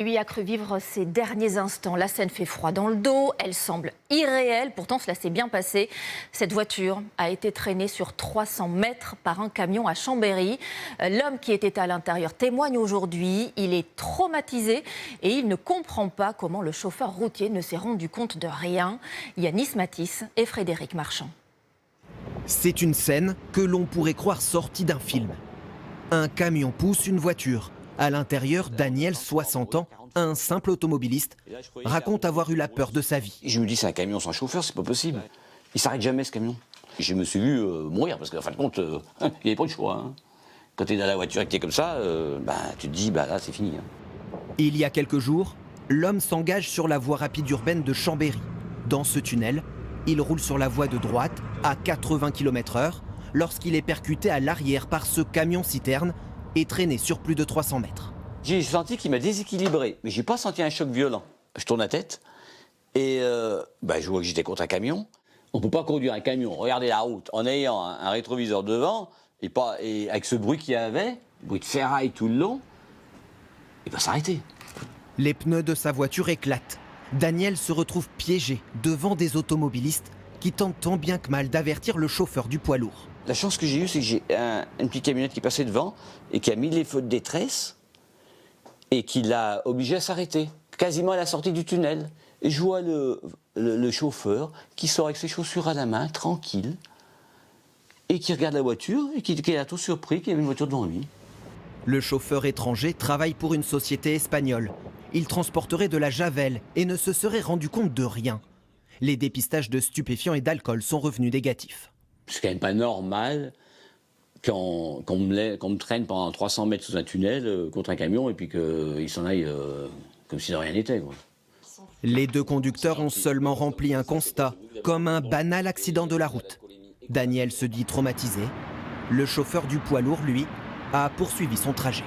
Lui a cru vivre ses derniers instants. La scène fait froid dans le dos, elle semble irréelle, pourtant cela s'est bien passé. Cette voiture a été traînée sur 300 mètres par un camion à Chambéry. L'homme qui était à l'intérieur témoigne aujourd'hui. Il est traumatisé et il ne comprend pas comment le chauffeur routier ne s'est rendu compte de rien. Yanis Matisse et Frédéric Marchand. C'est une scène que l'on pourrait croire sortie d'un film. Un camion pousse une voiture. À l'intérieur, Daniel, 60 ans, un simple automobiliste, raconte avoir eu la peur de sa vie. Je me dis, c'est un camion sans chauffeur, c'est pas possible. Il s'arrête jamais ce camion. Je me suis vu mourir parce qu'en fin de compte, il n'y avait pas de choix. Hein. Quand tu es dans la voiture et que tu es comme ça, tu te dis, là c'est fini. Hein. Il y a quelques jours, l'homme s'engage sur la voie rapide urbaine de Chambéry. Dans ce tunnel, il roule sur la voie de droite à 80 km/h lorsqu'il est percuté à l'arrière par ce camion-citerne et traîné sur plus de 300 mètres. J'ai senti qu'il m'a déséquilibré, mais j'ai pas senti un choc violent. Je tourne la tête et je vois que j'étais contre un camion. On peut pas conduire un camion, regarder la route en ayant un rétroviseur devant et avec ce bruit qu'il y avait, bruit de ferraille tout le long, et pas s'arrêter. Les pneus de sa voiture éclatent. Daniel se retrouve piégé devant des automobilistes qui tentent tant bien que mal d'avertir le chauffeur du poids lourd. La chance que j'ai eue, c'est que j'ai une petite camionnette qui passait devant et qui a mis les feux de détresse et qui l'a obligé à s'arrêter, quasiment à la sortie du tunnel. Et je vois le chauffeur qui sort avec ses chaussures à la main, tranquille, et qui regarde la voiture et qui est tout surpris qu'il y avait une voiture devant lui. Le chauffeur étranger travaille pour une société espagnole. Il transporterait de la javel et ne se serait rendu compte de rien. Les dépistages de stupéfiants et d'alcool sont revenus négatifs. C'est quand même pas normal qu'on me traîne pendant 300 mètres sous un tunnel contre un camion et puis qu'il s'en aille comme si de rien n'était. Les deux conducteurs ont seulement rempli un constat, comme un banal accident de la route. Daniel se dit traumatisé. Le chauffeur du poids lourd, lui, a poursuivi son trajet.